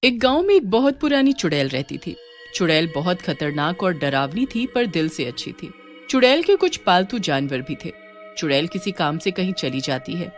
एक गांव में एक बहुत पुरानी चुड़ैल रहती थी। चुड़ैल बहुत खतरनाक और डरावनी थी, पर दिल से अच्छी थी। चुड़ैल के कुछ पालतू जानवर भी थे। चुड़ैल किसी काम से कहीं चली जाती है।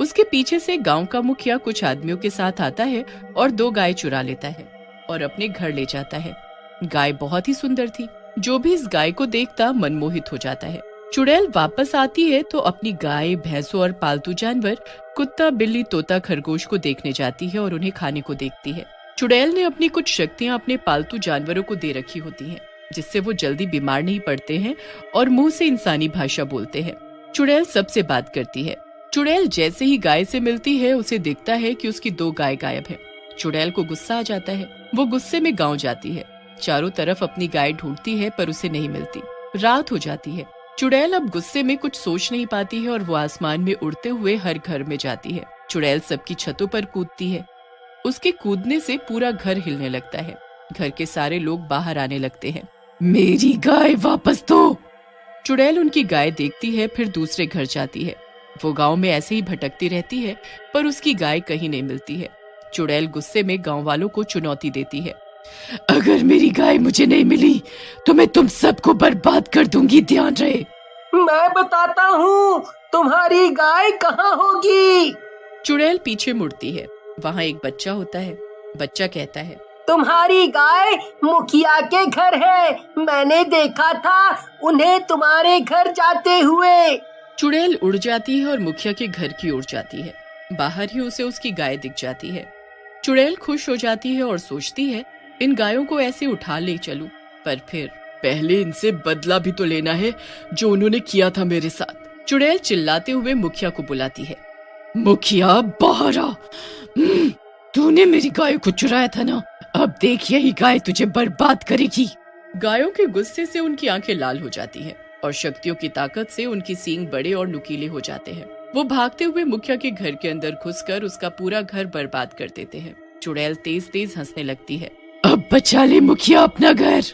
उसके पीछे से गांव का मुखिया कुछ आदमियों के साथ आता है और 2 गाय चुरा लेता है और अपने घर ले जाता है। गाय बहुत ही सुंदर थी। जो भी इस गाय को देखता मनमोहित हो जाता है। चुड़ैल वापस आती है तो अपनी गाय, भैंसों और पालतू जानवर कुत्ता, बिल्ली, तोता, खरगोश को देखने जाती है और उन्हें खाने को देखती है। चुड़ैल ने अपनी कुछ शक्तियां अपने पालतू जानवरों को दे रखी होती हैं, जिससे वो जल्दी बीमार नहीं पड़ते हैं और मुंह से इंसानी भाषा बोलते हैं। चुड़ैल सबसे बात करती है। चुड़ैल जैसे ही गाय से मिलती है, उसे दिखता है कि उसकी 2 गाय गायब है। चुड़ैल को गुस्सा आ जाता है। वो गुस्से में गांव जाती है। चारों तरफ अपनी गाय ढूंढती है, पर उसे नहीं मिलती। रात हो जाती है। चुड़ैल अब गुस्से में कुछ सोच नहीं पाती है और वो आसमान में उड़ते हुए हर घर में जाती है। चुड़ैल सबकी छतों पर कूदती है। उसके कूदने से पूरा घर हिलने लगता है। घर के सारे लोग बाहर आने लगते हैं। मेरी गाय वापस दो। चुड़ैल उनकी गाय देखती है, फिर दूसरे घर जाती है। वो गांव में ऐसे ही भटकती रहती है, पर उसकी गाय कहीं नहीं मिलती है। चुड़ैल गुस्से में गांव वालों को चुनौती देती है। अगर मेरी गाय मुझे नहीं मिली तो मैं तुम सबको बर्बाद कर दूंगी, ध्यान रहे। मैं बताता हूँ तुम्हारी गाय कहाँ होगी। चुड़ैल पीछे मुड़ती है। वहाँ एक बच्चा होता है। बच्चा कहता है, तुम्हारी गाय मुखिया के घर है। मैंने देखा था उन्हें तुम्हारे घर जाते हुए। चुड़ैल उड़ जाती है और मुखिया के घर की ओर जाती है। बाहर ही उसे उसकी गाय दिख जाती है। चुड़ैल खुश हो जाती है और सोचती है, इन गायों को ऐसे उठा ले चलूं, पर फिर पहले इनसे बदला भी तो लेना है जो उन्होंने किया था मेरे साथ। चुड़ैल चिल्लाते हुए मुखिया को बुलाती है। मुखिया, बाहर आ। तूने मेरी गाय को चुराया था ना, अब देख यही गाय तुझे बर्बाद करेगी। गायों के गुस्से से उनकी आंखें लाल हो जाती हैं और शक्तियों की ताकत से उनकी सींग बड़े और नुकीले हो जाते हैं। वो भागते हुए मुखिया के घर के अंदर घुसकर उसका पूरा घर बर्बाद कर देते हैं। चुड़ैल तेज तेज हंसने लगती है। अब बचा ले मुखिया अपना घर।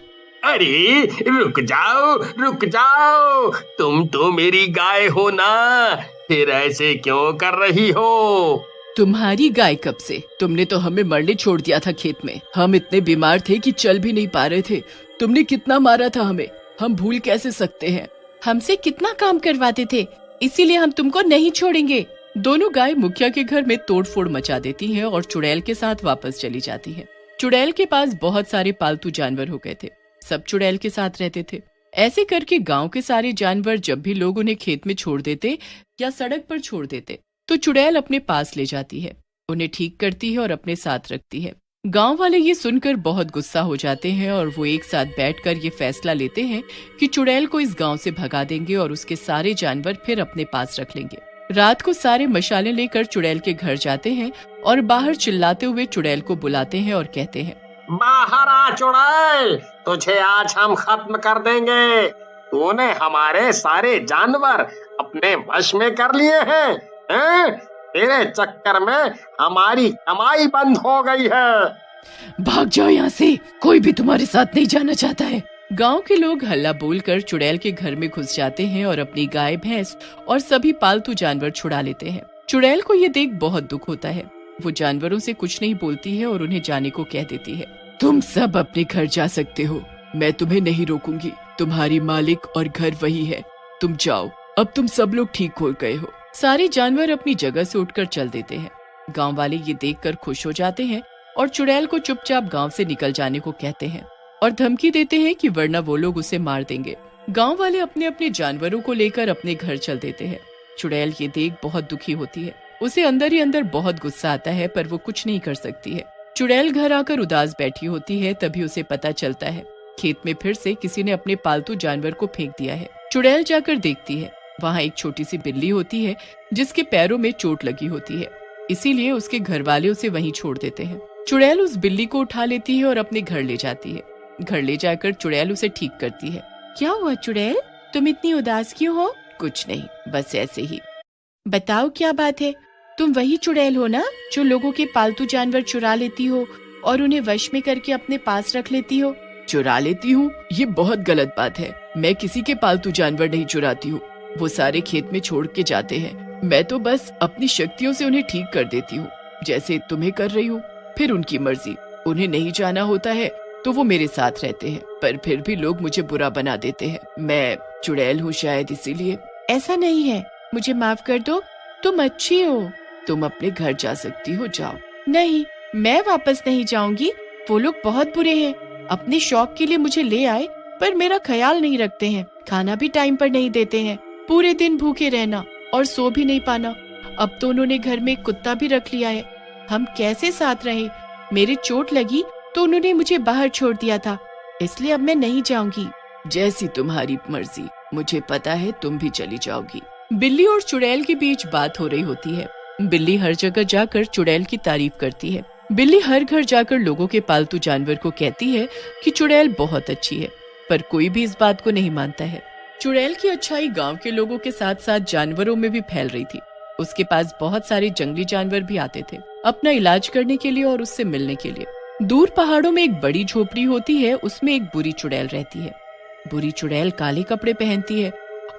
अरे रुक जाओ, तुम तो मेरी गाय हो ना, फिर ऐसे क्यों कर रही हो? तुम्हारी गाय कब से? तुमने तो हमें मरने छोड़ दिया था खेत में। हम इतने बीमार थे कि चल भी नहीं पा रहे थे। तुमने कितना मारा था हमें, हम भूल कैसे सकते हैं? हमसे कितना काम करवाते थे, इसीलिए हम तुमको नहीं छोड़ेंगे। दोनों गाय मुखिया के घर में तोड़फोड़ मचा देती हैं और चुड़ैल के साथ वापस चली जाती है। चुड़ैल के पास बहुत सारे पालतू जानवर हो गए थे। सब चुड़ैल के साथ रहते थे। ऐसे करके गांव के सारे जानवर जब भी लोग उन्हें खेत में छोड़ देते या सड़क पर छोड़ देते, तो चुड़ैल अपने पास ले जाती है, उन्हें ठीक करती है और अपने साथ रखती है। गांव वाले ये सुनकर बहुत गुस्सा हो जाते हैं और वो एक साथ बैठकर ये फैसला लेते हैं कि चुड़ैल को इस गांव से भगा देंगे और उसके सारे जानवर फिर अपने पास रख लेंगे। रात को सारे मशालें लेकर चुड़ैल के घर जाते हैं और बाहर चिल्लाते हुए चुड़ैल को बुलाते हैं और कहते हैं, बाहर आ चुड़ैल, तुझे आज हम खत्म कर देंगे। तूने हमारे सारे जानवर अपने वश में कर लिए हैं? तेरे चक्कर में हमारी कमाई बंद हो गई है। भाग जाओ यहाँ से, कोई भी तुम्हारे साथ नहीं जाना चाहता है। गांव के लोग हल्ला बोलकर चुड़ैल के घर में घुस जाते हैं और अपनी गाय, भैंस और सभी पालतू जानवर छुड़ा लेते हैं। चुड़ैल को ये देख बहुत दुख होता है। वो जानवरों से कुछ नहीं बोलती है और उन्हें जाने को कह देती है। तुम सब अपने घर जा सकते हो, मैं तुम्हें नहीं रोकूंगी। तुम्हारी मालिक और घर वही है, तुम जाओ। अब तुम सब लोग ठीक हो गए हो। सारे जानवर अपनी जगह से उठकर चल देते हैं। गांव वाले ये देखकर खुश हो जाते हैं और चुड़ैल को चुपचाप गांव से निकल जाने को कहते हैं और धमकी देते हैं कि वरना वो लोग उसे मार देंगे। गांव वाले अपने अपने जानवरों को लेकर अपने घर चल देते हैं। चुड़ैल ये देख बहुत दुखी होती है। उसे अंदर ही अंदर बहुत गुस्सा आता है, पर वो कुछ नहीं कर सकती है। चुड़ैल घर आकर उदास बैठी होती है। तभी उसे पता चलता है खेत में फिर से किसी ने अपने पालतू जानवर को फेंक दिया है। चुड़ैल जाकर देखती है, वहाँ एक छोटी सी बिल्ली होती है जिसके पैरों में चोट लगी होती है, इसीलिए उसके घर वाले उसे वहीं छोड़ देते हैं। चुड़ैल उस बिल्ली को उठा लेती है और अपने घर ले जाती है। घर ले जाकर चुड़ैल उसे ठीक करती है। क्या हुआ चुड़ैल, तुम इतनी उदास क्यों हो? कुछ नहीं, बस ऐसे ही। बताओ क्या बात है? तुम वही चुड़ैल हो ना जो लोगों के पालतू जानवर चुरा लेती हो और उन्हें वश में करके अपने पास रख लेती हो? चुरा लेती हूँ? ये बहुत गलत बात है। मैं किसी के पालतू जानवर नहीं चुराती हूँ। वो सारे खेत में छोड़ के जाते हैं। मैं तो बस अपनी शक्तियों से उन्हें ठीक कर देती हूँ, जैसे तुम्हें कर रही हूँ। फिर उनकी मर्जी, उन्हें नहीं जाना होता है तो वो मेरे साथ रहते हैं, पर फिर भी लोग मुझे बुरा बना देते हैं। मैं चुड़ैल हूँ शायद इसीलिए। ऐसा नहीं है, मुझे माफ कर दो, तुम अच्छी हो, तुम अपने घर जा सकती हो, जाओ। नहीं, मैं वापस नहीं जाऊंगी, वो लोग बहुत बुरे हैं, अपने शौक के लिए मुझे ले आए पर मेरा ख्याल नहीं रखते हैं, खाना भी टाइम पर नहीं देते हैं, पूरे दिन भूखे रहना और सो भी नहीं पाना। अब तो उन्होंने घर में एक कुत्ता भी रख लिया है, हम कैसे साथ रहे? मेरी चोट लगी तो उन्होंने मुझे बाहर छोड़ दिया था, इसलिए अब मैं नहीं जाऊंगी। जैसी तुम्हारी मर्जी, मुझे पता है तुम भी चली जाओगी। बिल्ली और चुड़ैल के बीच बात हो रही होती है। बिल्ली हर जगह जाकर चुड़ैल की तारीफ करती है। बिल्ली हर घर जाकर लोगों के पालतू जानवर को कहती है कि चुड़ैल बहुत अच्छी है, पर कोई भी इस बात को नहीं मानता है। चुड़ैल की अच्छाई गांव के लोगों के साथ साथ जानवरों में भी फैल रही थी। उसके पास बहुत सारे जंगली जानवर भी आते थे अपना इलाज करने के लिए और उससे मिलने के लिए। दूर पहाड़ों में एक बड़ी झोपड़ी होती है, उसमें एक बुरी चुड़ैल रहती है। बुरी चुड़ैल काले कपड़े पहनती है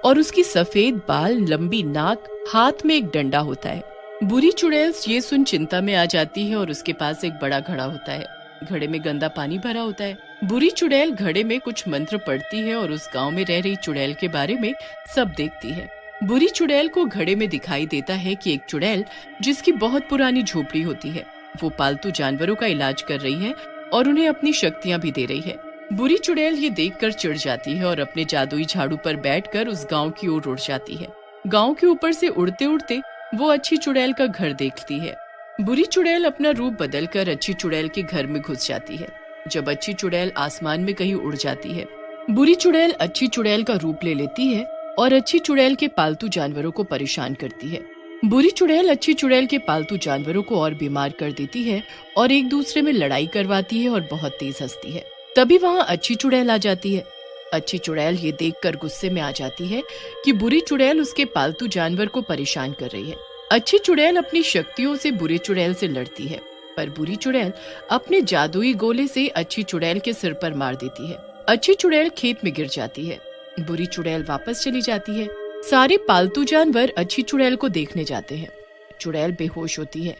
और उसकी सफेद बाल, लंबी नाक, हाथ में एक डंडा होता है। बुरी चुड़ैल ये सुन चिंता में आ जाती है और उसके पास एक बड़ा घड़ा होता है। घड़े में गंदा पानी भरा होता है। बुरी चुड़ैल घड़े में कुछ मंत्र पढ़ती है और उस गांव में रह रही चुड़ैल के बारे में सब देखती है। बुरी चुड़ैल को घड़े में दिखाई देता है कि एक चुड़ैल जिसकी बहुत पुरानी झोपड़ी होती है, वो पालतू जानवरों का इलाज कर रही है और उन्हें अपनी शक्तियां भी दे रही है। बुरी चुड़ैल ये देखकर चिढ़ जाती है और अपने जादुई झाड़ू पर बैठकर उस गांव की ओर उड़ जाती है। गांव के ऊपर से उड़ते उड़ते वो अच्छी चुड़ैल का घर देखती है। बुरी चुड़ैल अपना रूप बदलकर अच्छी चुड़ैल के घर में घुस जाती है। जब अच्छी चुड़ैल आसमान में कहीं उड़ जाती है, बुरी चुड़ैल अच्छी चुड़ैल का रूप ले लेती है और अच्छी चुड़ैल के पालतू जानवरों को परेशान करती है। बुरी चुड़ैल अच्छी चुड़ैल के पालतू जानवरों को और बीमार कर देती है और एक दूसरे में लड़ाई करवाती है और बहुत तेज हंसती है। तभी वहाँ अच्छी चुड़ैल आ जाती है। अच्छी चुड़ैल ये देखकर गुस्से में आ जाती है कि बुरी चुड़ैल उसके पालतू जानवर को परेशान कर रही है। अच्छी चुड़ैल अपनी शक्तियों से बुरी चुड़ैल से लड़ती है, पर बुरी चुड़ैल अपने जादुई गोले से अच्छी चुड़ैल के सिर पर मार देती है। अच्छी चुड़ैल खेत में गिर जाती है। बुरी चुड़ैल वापस चली जाती है। सारे पालतू जानवर अच्छी चुड़ैल को देखने जाते हैं। चुड़ैल बेहोश होती है।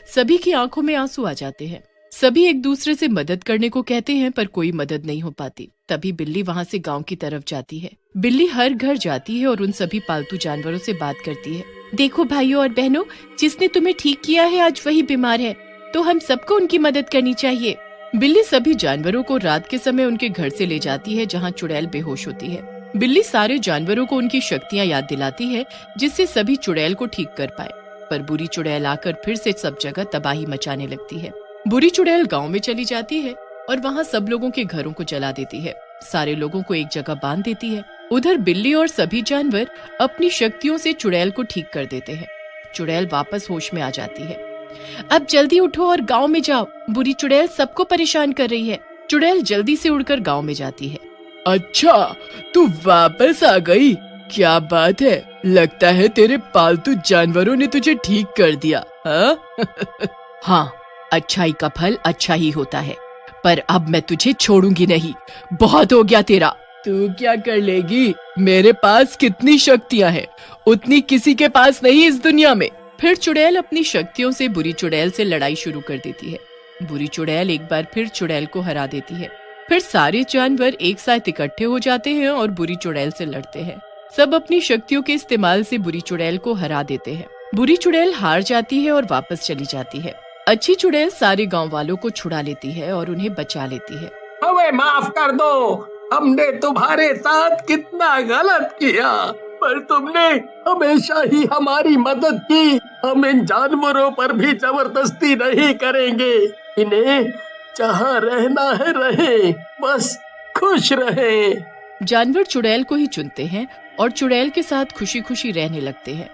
सभी की आंखों में आंसू आ जाते हैं। सभी एक दूसरे से मदद करने को कहते हैं, पर कोई मदद नहीं हो पाती। तभी बिल्ली वहाँ से गांव की तरफ जाती है। बिल्ली हर घर जाती है और उन सभी पालतू जानवरों से बात करती है। देखो भाइयों और बहनों, जिसने तुम्हें ठीक किया है आज वही बीमार है, तो हम सबको उनकी मदद करनी चाहिए। बिल्ली सभी जानवरों को रात के समय उनके घर से ले जाती है जहाँ चुड़ैल बेहोश होती है। बिल्ली सारे जानवरों को उनकी शक्तियाँ याद दिलाती है जिससे सभी चुड़ैल को ठीक कर पाए, पर बुरी चुड़ैल आकर फिर से सब जगह तबाही मचाने लगती है। बुरी चुड़ैल गांव में चली जाती है और वहाँ सब लोगों के घरों को जला देती है। सारे लोगों को एक जगह बांध देती है। उधर बिल्ली और सभी जानवर अपनी शक्तियों से चुड़ैल को ठीक कर देते हैं। चुड़ैल वापस होश में आ जाती है। अब जल्दी उठो और गांव में जाओ, बुरी चुड़ैल सबको परेशान कर रही है। चुड़ैल जल्दी से उड़कर गांव में जाती है। अच्छा, तू वापस आ गई, क्या बात है, लगता है तेरे पालतू जानवरों ने तुझे ठीक कर दिया। हाँ, अच्छाई का फल अच्छा ही होता है, पर अब मैं तुझे छोड़ूंगी नहीं, बहुत हो गया तेरा। तू क्या कर लेगी? मेरे पास कितनी शक्तियाँ हैं, उतनी किसी के पास नहीं इस दुनिया में। फिर चुड़ैल अपनी शक्तियों से बुरी चुड़ैल से लड़ाई शुरू कर देती है। बुरी चुड़ैल एक बार फिर चुड़ैल को हरा देती है। फिर सारे जानवर एक साथ इकट्ठे हो जाते हैं और बुरी चुड़ैल से लड़ते हैं। सब अपनी शक्तियों के इस्तेमाल से बुरी चुड़ैल को हरा देते हैं। बुरी चुड़ैल हार जाती है और वापस चली जाती है। अच्छी चुड़ैल सारे गांव वालों को छुड़ा लेती है और उन्हें बचा लेती है। हमें माफ कर दो, हमने तुम्हारे साथ कितना गलत किया, पर तुमने हमेशा ही हमारी मदद की। हम इन जानवरों पर भी जबरदस्ती नहीं करेंगे, इन्हें जहाँ रहना है रहे, बस खुश रहे। जानवर चुड़ैल को ही चुनते हैं और चुड़ैल के साथ खुशी खुशी रहने लगते हैं।